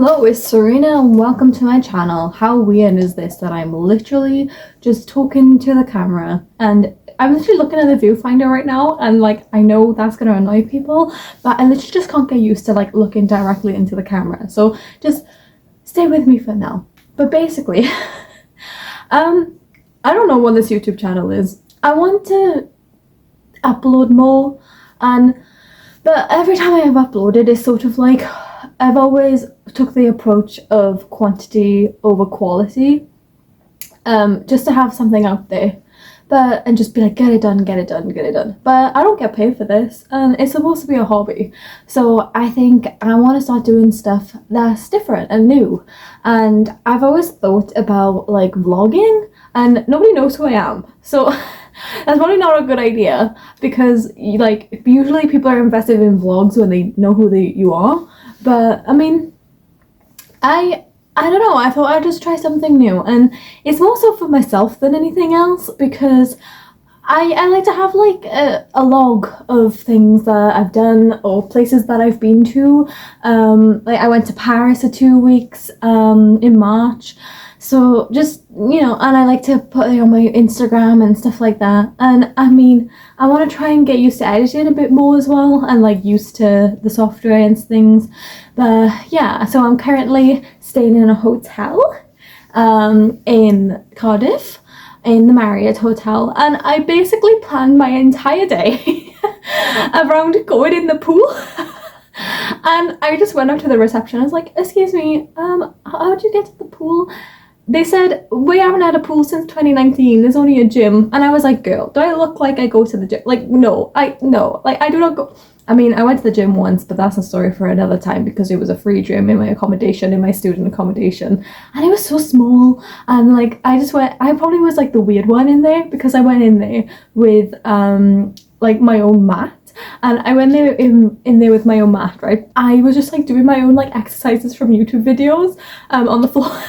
Hello, it's Serena and welcome to my channel. How weird is this that I'm literally just talking to the camera and I'm literally looking at the viewfinder right now and I know that's gonna annoy people, but I literally just can't get used to looking directly into the camera. So just stay with me for now. But basically, I don't know what this YouTube channel is. I want to upload more but every time I have uploaded it's sort of I've always took the approach of quantity over quality, just to have something out there, and just be get it done, get it done, get it done. But I don't get paid for this, and it's supposed to be a hobby. So I think I want to start doing stuff that's different and new. And I've always thought about vlogging, and nobody knows who I am, so that's probably not a good idea because usually people are invested in vlogs when they know who you are. But I mean, I don't know, I thought I'd just try something new, and it's more so for myself than anything else because I like to have a log of things that I've done or places that I've been to. I went to Paris for 2 weeks in March. So just, and I like to put it on my Instagram and stuff like that. And I mean, I want to try and get used to editing a bit more as well and used to the software and things. But yeah, so I'm currently staying in a hotel in Cardiff, in the Marriott Hotel. And I basically planned my entire day around going in the pool. And I just went up to the reception. I was like, excuse me, how'd you get to the pool? They said, we haven't had a pool since 2019, there's only a gym. And I was like, girl, do I look like I go to the gym? No, I do not go. I mean, I went to the gym once, but that's a story for another time because it was a free gym in my accommodation, in my student accommodation. And it was so small. And I probably was the weird one in there because I went in there with my own mat. And I went there in there with my own mat, right? I was just doing my own exercises from YouTube videos on the floor.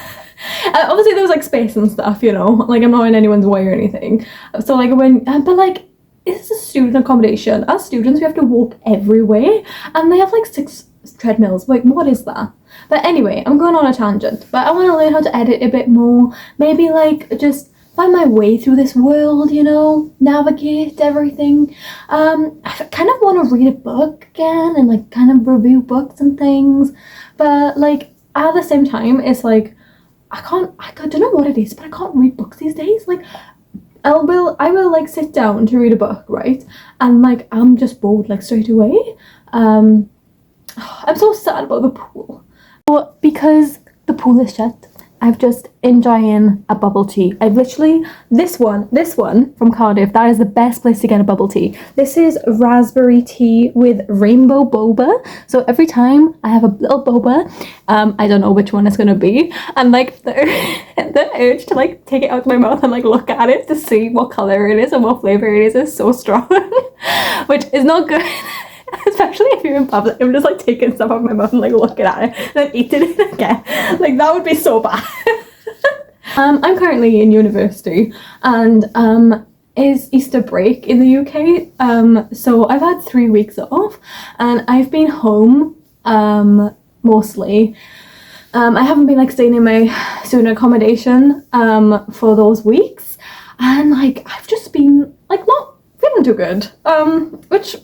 Obviously there was space and stuff, I'm not in anyone's way or anything. So I went, but it's a student accommodation. As students we have to walk everywhere and they have 6 treadmills. What is that? But anyway, I'm going on a tangent, but I want to learn how to edit a bit more, maybe just find my way through this world, navigate everything. I kind of want to read a book again and kind of review books and things, but at the same time it's I don't know what it is, but I can't read books these days. I will sit down to read a book, right? And I'm just bored straight away. I'm so sad about the pool. But because the pool is shut, I've just enjoying a bubble tea. I've literally, this one from Cardiff, that is the best place to get a bubble tea. This is raspberry tea with rainbow boba. So every time I have a little boba, I don't know which one it's gonna be. And the urge to take it out of my mouth and look at it to see what color it is and what flavor it is so strong, which is not good. Especially if you're in public, I'm just taking stuff out of my mouth and looking at it and then eating it again. That would be so bad. I'm currently in university and it's Easter break in the UK. So I've had 3 weeks off and I've been home mostly. I haven't been staying in my student accommodation for those weeks, and I've just been not feeling too good, which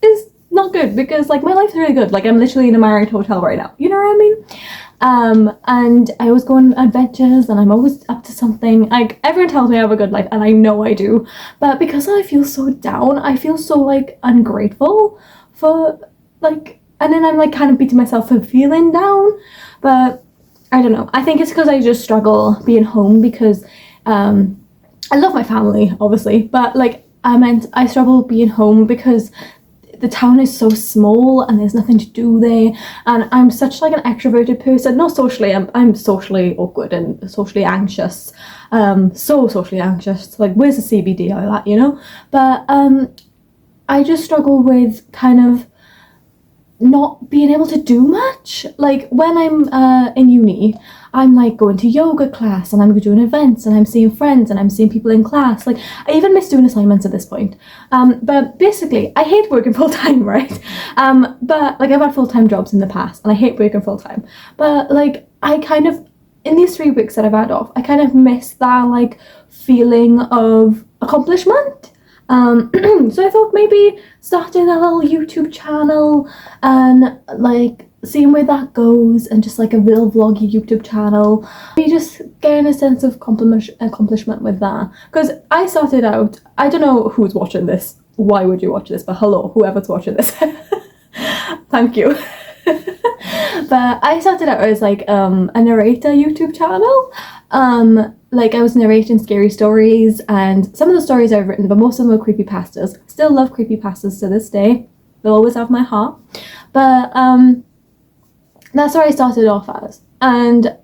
is not good because my life's really good. I'm literally in a Marriott hotel right now, you know what I mean? And I always go on adventures and I'm always up to something. Everyone tells me I have a good life and I know I do, but because I feel so down, I feel so ungrateful for and then I'm kind of beating myself for feeling down. But I don't know, I think it's because I just struggle being home because I love my family obviously, but I struggle being home because the town is so small and there's nothing to do there, and I'm such an extroverted person. Not socially, I'm socially awkward and socially anxious, so socially anxious, where's the CBD, that, but I just struggle with kind of not being able to do much. Like when I'm in uni, I'm like going to yoga class and I'm doing events and I'm seeing friends and I'm seeing people in class. Like I even miss doing assignments at this point. But basically, I hate working full time, right? But like I've had full time jobs in the past and I hate working full time. But like I kind of in these 3 weeks that I've had off, I kind of miss that like feeling of accomplishment. So I thought maybe starting a little YouTube channel and like seeing where that goes, and just like a real vloggy YouTube channel. Maybe just getting a sense of accomplishment with that. Because I started out, I don't know who's watching this. Why would you watch this? But hello, whoever's watching this. Thank you. But I started out as like a narrator YouTube channel. Like I was narrating scary stories, and some of the stories I've written, but most of them were creepypastas. Still love creepypastas to this day. They'll always have my heart. But that's where I started off as. And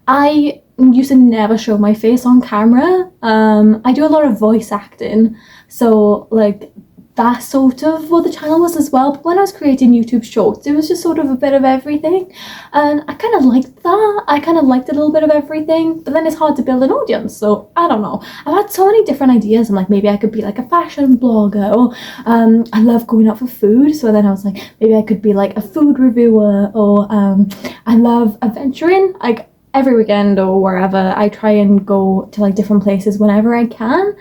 I used to never show my face on camera. I do a lot of voice acting, so like that's sort of what the channel was as well. But when I was creating YouTube shorts, it was just sort of a bit of everything, and I kind of liked that. I kind of liked a little bit of everything, but then it's hard to build an audience, so I don't know. I've had so many different ideas. I'm like, maybe I could be like a fashion blogger, or I love going out for food, so then I was like, maybe I could be like a food reviewer, or I love adventuring. Like every weekend or wherever, I try and go to like different places whenever I can.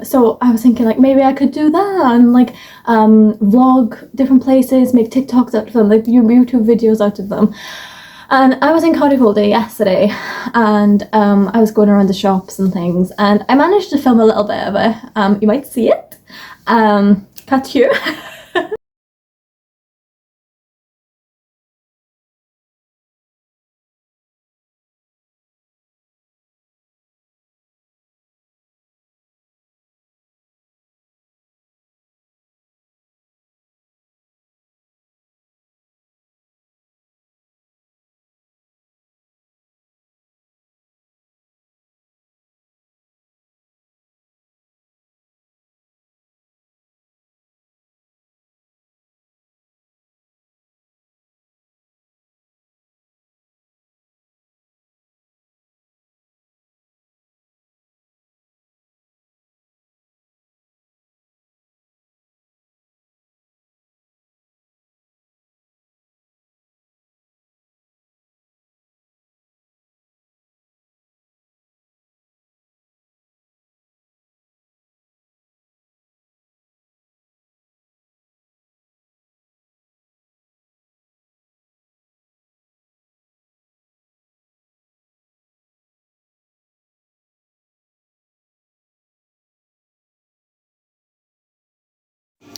So I was thinking like maybe I could do that and like vlog different places, make TikToks out of them, like YouTube videos out of them. And I was in Cardiff all day yesterday, and I was going around the shops and things, and I managed to film a little bit of it. You might see it. Cut here.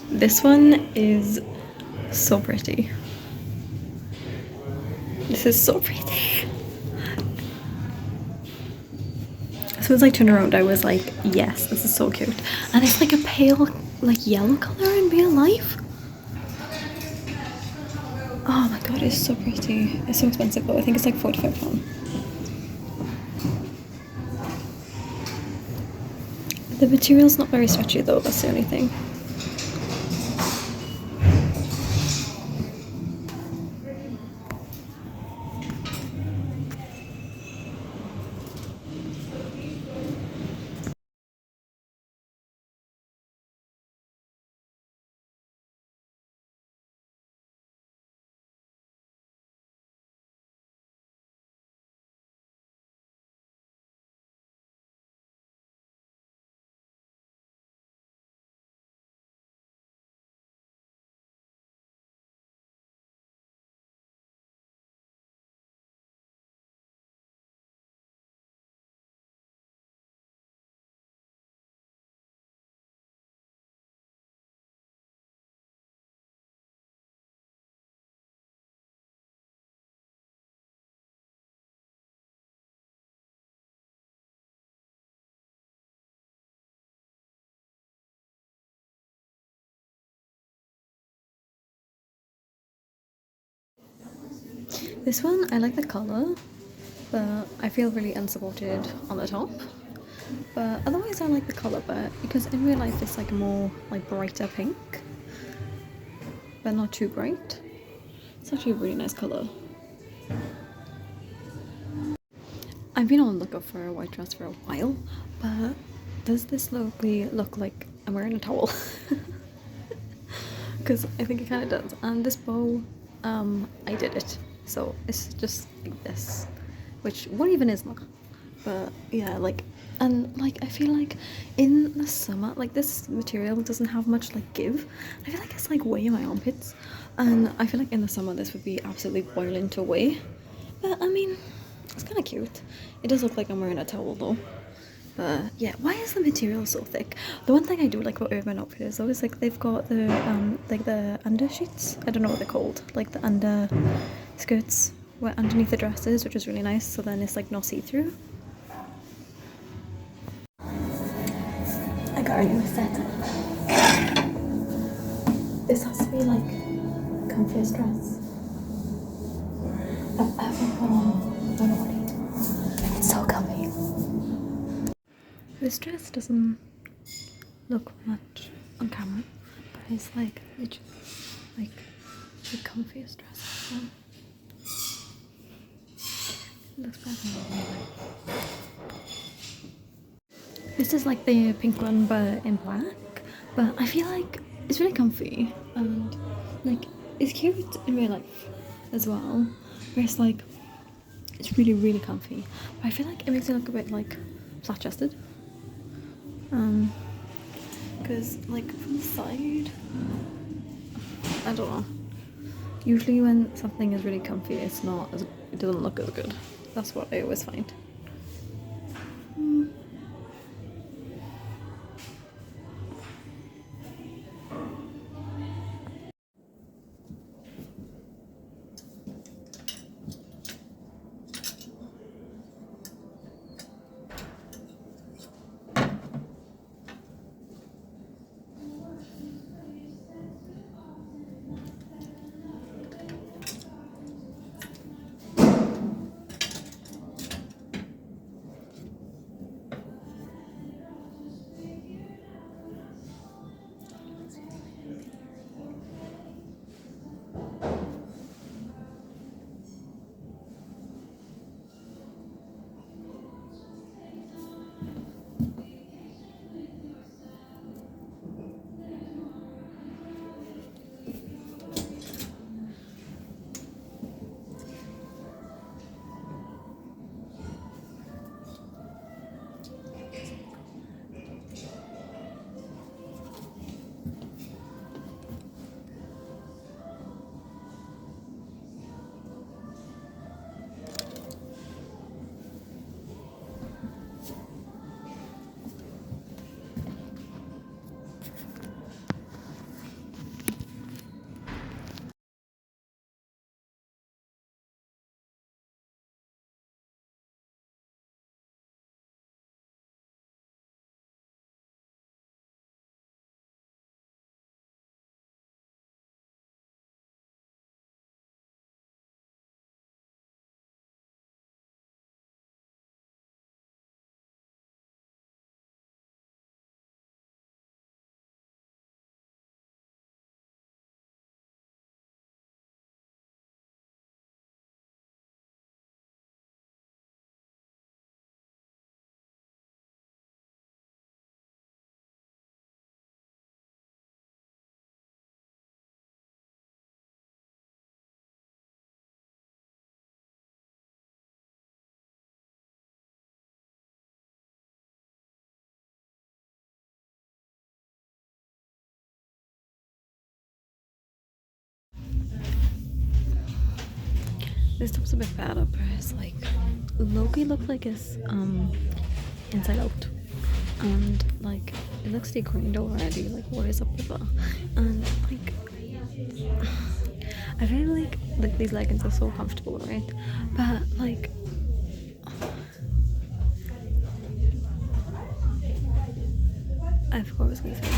This one is so pretty. This is so pretty. As soon as I turned around, I was like, yes, this is so cute. And it's like a pale, like yellow colour in real life. Oh my god, it's so pretty. It's so expensive though. I think it's like £45. The material's not very stretchy though, that's the only thing. This one, I like the colour, but I feel really unsupported on the top. But otherwise I like the colour, but because in real life it's like more like brighter pink. but not too bright. It's actually a really nice colour. I've been on the lookout for a white dress for a while, but does this look like I'm wearing a towel? Because I think it kind of does. And this bow, I did it, so it's just like this, which what even is that? But yeah, like, and like I feel like in the summer, like this material doesn't have much like give. I feel like it's like way in my armpits, and I feel like in the summer this would be absolutely violent to wear. But I mean, it's kind of cute. It does look like I'm wearing a towel though. But yeah, why is the material so thick? The one thing I do like about Urban Outfitters though is like they've got the like the under sheets. I don't know what they're called. Like the under skirts where underneath the dresses, which is really nice. So then it's like not see through. I got a new setup. This has to be like comfiest dress I've ever put on a body. It's so comfy. This dress doesn't look much on camera, but it's like literally like the comfiest dress I've ever. It looks better. This is like the pink one but in black, but I feel like it's really comfy and like it's cute in real life as well, where it's like it's really really comfy, but I feel like it makes it look a bit like flat-chested, because like from the side, I don't know, usually when something is really comfy it's not as, it doesn't look as good. That's what I always find. This top's a bit better, but it's like Loki looked like it's inside out, and like it looks decorated already. Like what is up with that? And like I feel like these leggings are so comfortable, right? But like I forgot what I was gonna say.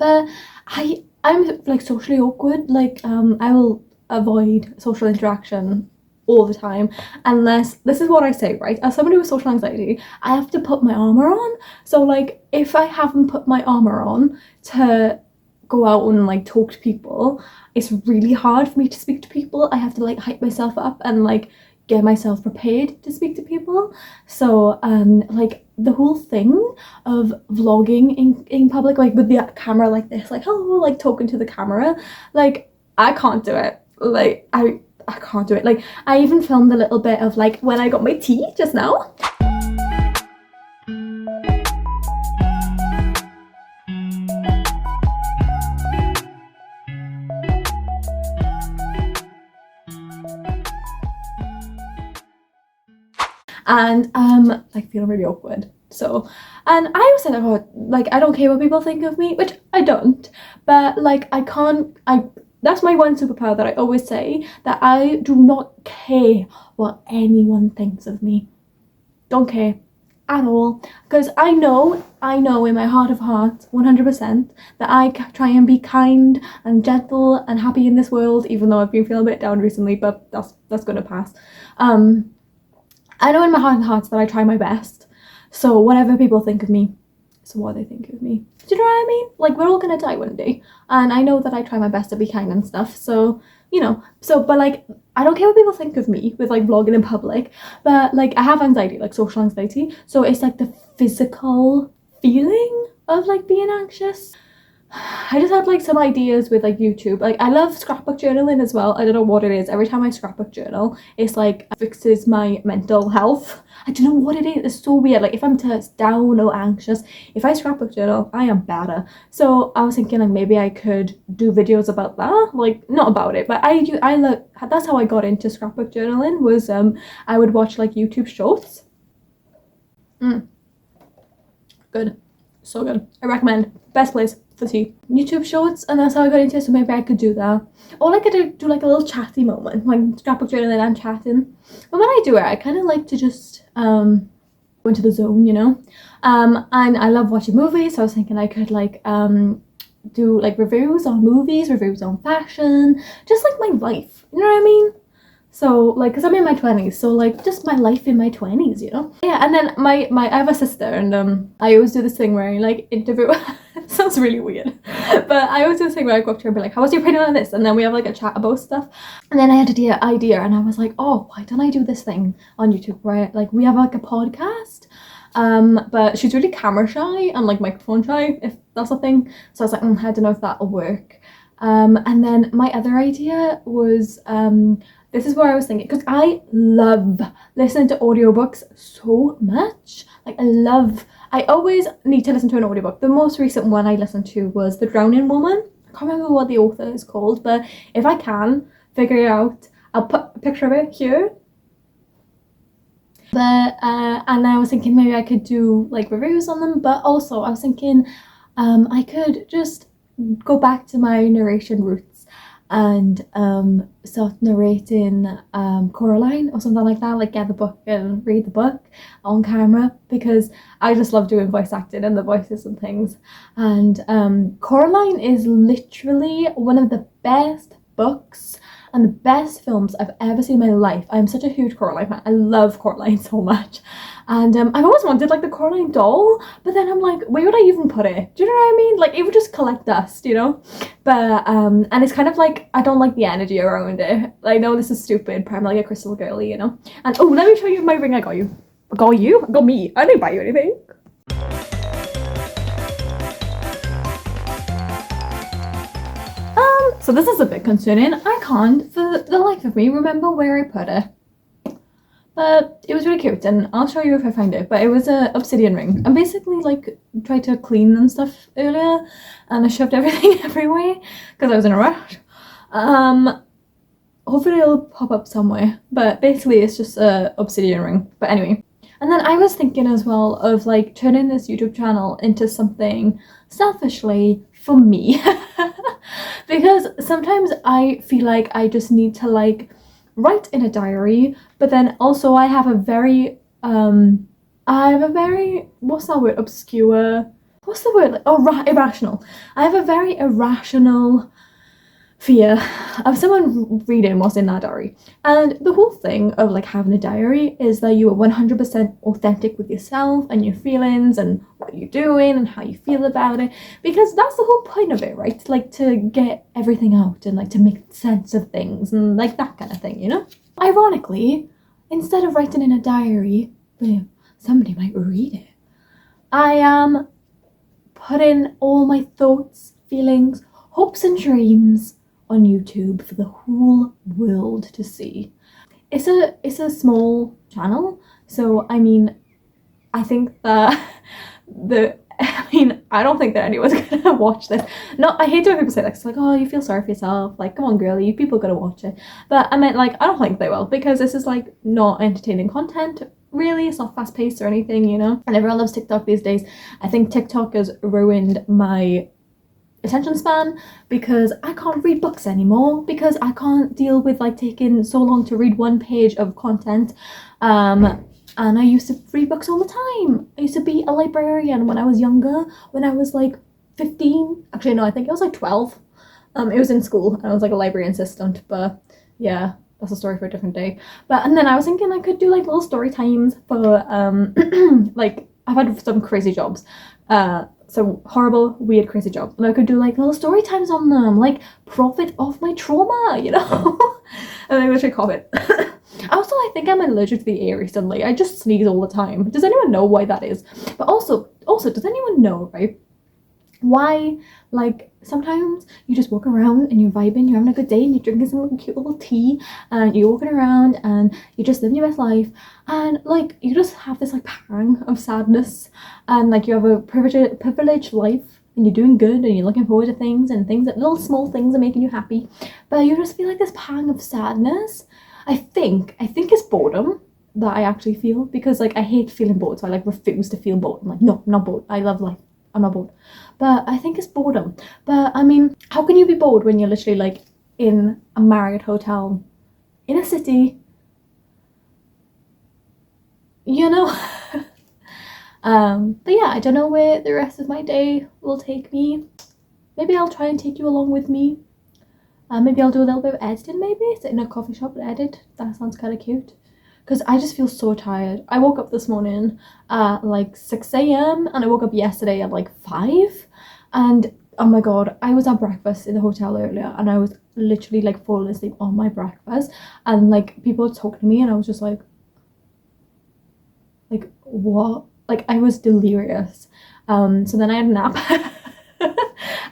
But I'm like socially awkward. Like I will avoid social interaction all the time unless, this is what I say, right? As somebody with social anxiety, I have to put my armor on. So like if I haven't put my armor on to go out and like talk to people, it's really hard for me to speak to people. I have to like hype myself up and like get myself prepared to speak to people. So like the whole thing of vlogging in public, like with the camera like this, like hello, like talking to the camera, like I can't do it. Like I can't do it. Like I even filmed a little bit of like when I got my tea just now. And like feeling really awkward. So, and I always said, oh, like I don't care what people think of me, which I don't, but like I that's my one superpower that I always say, that I do not care what anyone thinks of me. Don't care at all, because I know in my heart of hearts 100% that I try and be kind and gentle and happy in this world, even though I've been feeling a bit down recently, but that's gonna pass. I know in my heart of hearts that I try my best. So whatever people think of me, so what they think of me. Do you know what I mean? Like we're all gonna die one day. And I know that I try my best to be kind and stuff. So, you know, so but like I don't care what people think of me with like vlogging in public. But like I have anxiety, like social anxiety. So it's like the physical feeling of like being anxious. I just had like some ideas with like YouTube. Like I love scrapbook journaling as well. I don't know what it is. Every time I scrapbook journal, it's like fixes my mental health. I don't know what it is. It's so weird. Like if I'm down or anxious, if I scrapbook journal, I am better. So I was thinking like maybe I could do videos about that. Like not about it, but I look. That's how I got into scrapbook journaling. Was I would watch like YouTube shorts. Good, so good. I recommend. Best place for tea. YouTube shorts, and that's how I got into it, so maybe I could do that. Or I could do like a little chatty moment, like scrapbook journaling and chatting. But when I do it, I kind of like to just go into the zone, you know? And I love watching movies, so I was thinking I could like do like reviews on movies, reviews on fashion, just like my life, you know what I mean? So like, because I'm in my 20s, so like just my life in my 20s, you know? Yeah, and then my I have a sister, and I always do this thing where I like interview it sounds really weird, but I always do this thing where I go up to her and be like, how was your opinion on this? And then we have like a chat about stuff. And then I had an idea, and I was like, oh, why don't I do this thing on YouTube where like we have like a podcast? But she's really camera shy and like microphone shy, if that's a thing. So I was like, I don't know if that'll work. And then my other idea was this is where I was thinking, because I love listening to audiobooks so much. Like I always need to listen to an audiobook. The most recent one I listened to was The Drowning Woman. I can't remember what the author is called, but if I can figure it out, I'll put a picture of it here. But and I was thinking maybe I could do like reviews on them, but also I was thinking I could just go back to my narration roots and start narrating Coraline or something like that, like get the book and read the book on camera, because I just love doing voice acting and the voices and things. And Coraline is literally one of the best books and the best films I've ever seen in my life. I'm such a huge Coraline fan. I love Coraline so much. And I've always wanted like the Coraline doll, but then I'm like, where would I even put it? Do you know what I mean? Like it would just collect dust, you know? But and it's kind of like, I don't like the energy around it. I know this is stupid, but I'm like a crystal girly, you know? And oh, let me show you my ring I got you. Got you? Got me. I didn't buy you anything. So this is a bit concerning. I can't for the life of me remember where I put it. But it was really cute, and I'll show you if I find it. But it was a obsidian ring. I basically like tried to clean and stuff earlier, and I shoved everything everywhere because I was in a rush. Hopefully it'll pop up somewhere. But basically it's just a obsidian ring. But anyway. And then I was thinking as well of like turning this YouTube channel into something selfishly for me. Because sometimes I feel like I just need to like write in a diary, but then also I have a very what's that word, obscure, what's the word? Like, oh, irrational. I have a very irrational fear of someone reading what's in that diary. And the whole thing of like having a diary is that you are 100% authentic with yourself and your feelings and what you're doing and how you feel about it, because that's the whole point of it, right? Like to get everything out and like to make sense of things and like that kind of thing, you know? Ironically, instead of writing in a diary, somebody might read it, I am putting all my thoughts, feelings, hopes and dreams on YouTube for the whole world to see. It's a small channel, so I mean, I think that I don't think that anyone's gonna watch this. No, I hate when people say that. It's like, oh, you feel sorry for yourself. Like, come on, girl, you people gotta watch it. But I meant, like, I don't think they will, because this is like not entertaining content. Really, it's not fast paced or anything, you know. And everyone loves TikTok these days. I think TikTok has ruined my attention span because I can't read books anymore, because I can't deal with like taking so long to read one page of content. And I used to read books all the time. I used to be a librarian when I was younger, when I was like 15. Actually, no, I think I was like 12. It was in school and I was like a library assistant, but yeah, that's a story for a different day. But and then I was thinking I could do like little story times for like I've had some crazy jobs. Some horrible, weird, crazy jobs. And I could do like little story times on them, like profit off my trauma, you know? And I literally cough it. Also, I think I'm allergic to the air recently. I just sneeze all the time. Does anyone know why that is? But also, does anyone know, right? Why, like, sometimes you just walk around and you're vibing, you're having a good day and you're drinking some cute little tea and you're walking around and you're just living your best life, and like you just have this like pang of sadness, and like you have a privileged life and you're doing good and you're looking forward to things, and things that little small things are making you happy, but you just feel like this pang of sadness. I think it's boredom that I actually feel, because like I hate feeling bored, so I like refuse to feel bored. I'm like, no, I'm not bored. I love life. I'm not bored. But I think it's boredom. But I mean, how can you be bored when you're literally like in a Marriott hotel in a city, you know? But yeah, I don't know where the rest of my day will take me. Maybe I'll try and take you along with me. Maybe I'll do a little bit of editing, maybe sit in a coffee shop and edit. That sounds kind of cute. Because I just feel so tired. I woke up this morning at like 6 a.m. and I woke up yesterday at like 5. And oh my god, I was at breakfast in the hotel earlier and I was literally like falling asleep on my breakfast. And like people were talking to me and I was just like what? Like I was delirious. So then I had a nap.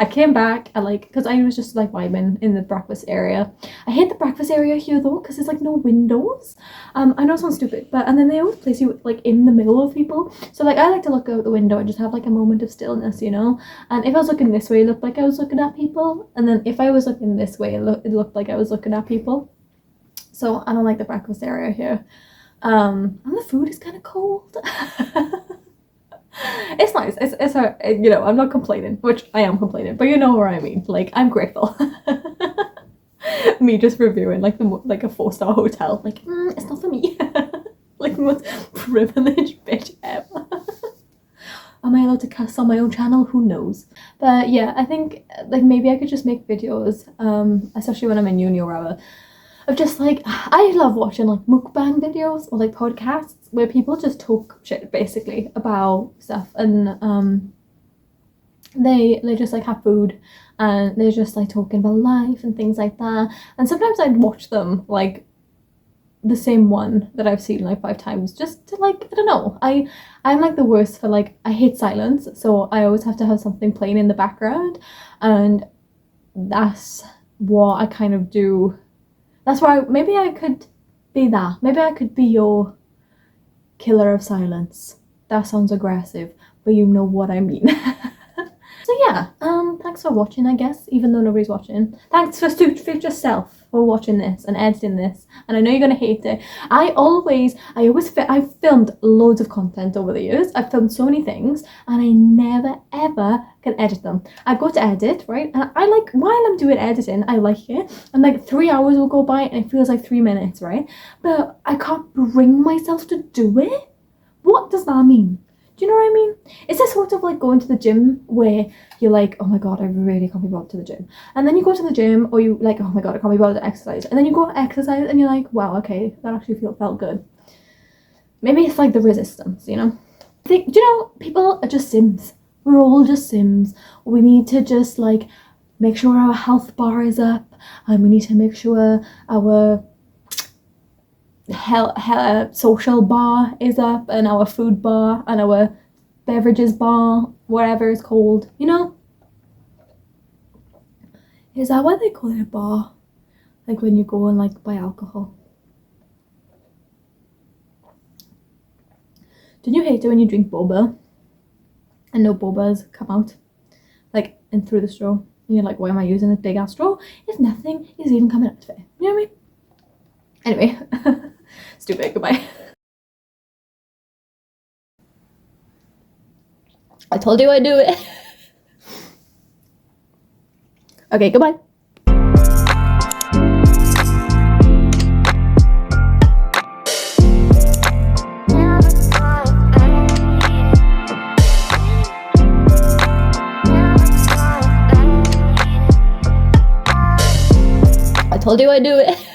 I came back at like, because I was just like vibing in the breakfast area. I hate the breakfast area here though, because there's like no windows. I know it sounds stupid, but and then they always place you like in the middle of people. So like I like to look out the window and just have like a moment of stillness, you know. And if I was looking this way, it looked like I was looking at people, and then if I was looking this way, it looked like I was looking at people. So I don't like the breakfast area here. And the food is kind of cold. It's nice. It's you know, I'm not complaining, which I am complaining, but you know what I mean. Like I'm grateful. Me just reviewing like like a 4-star hotel. Like it's not for me. Like the most privileged bitch ever. Am I allowed to cuss on my own channel? Who knows? But yeah, I think like maybe I could just make videos, especially when I'm in uni or whatever, of just like, I love watching like mukbang videos or like podcasts where people just talk shit basically about stuff, and they just like have food and they're just like talking about life and things like that. And sometimes I'd watch them like the same one that I've seen like 5 times just to like, I don't know, I'm like the worst for like, I hate silence, so I always have to have something playing in the background, and that's what I kind of do. That's why maybe I could be that. Maybe I could be your killer of silence. That sounds aggressive, but you know what I mean. So yeah, thanks for watching, I guess, even though nobody's watching. Thanks for future self for watching this and editing this. And I know you're gonna hate it. I've filmed loads of content over the years. I've filmed so many things and I never ever can edit them. I go to edit, right? And I like, while I'm doing editing, I like it. And like 3 hours will go by and it feels like 3 minutes, right? But I can't bring myself to do it. What does that mean? Do you know what I mean? It's a sort of like going to the gym where you're like, oh my god, I really can't be bothered to the gym. And then you go to the gym, or you like, oh my god, I can't be bothered to exercise. And then you go exercise and you're like, wow, okay, that actually felt good. Maybe it's like the resistance, you know? I think, do you know, people are just Sims. We're all just Sims. We need to just like make sure our health bar is up, and we need to make sure our social bar is up, and our food bar, and our beverages bar, whatever it's called, you know? Is that what they call it, a bar? Like when you go and like buy alcohol. Don't you hate it when you drink boba and no bobas come out like in through the straw, and you're like, why am I using this big ass straw if nothing is even coming out of it? You know what I mean? Anyway. Stupid. Goodbye. I told you I'd do it. Okay, goodbye. I told you I'd do it.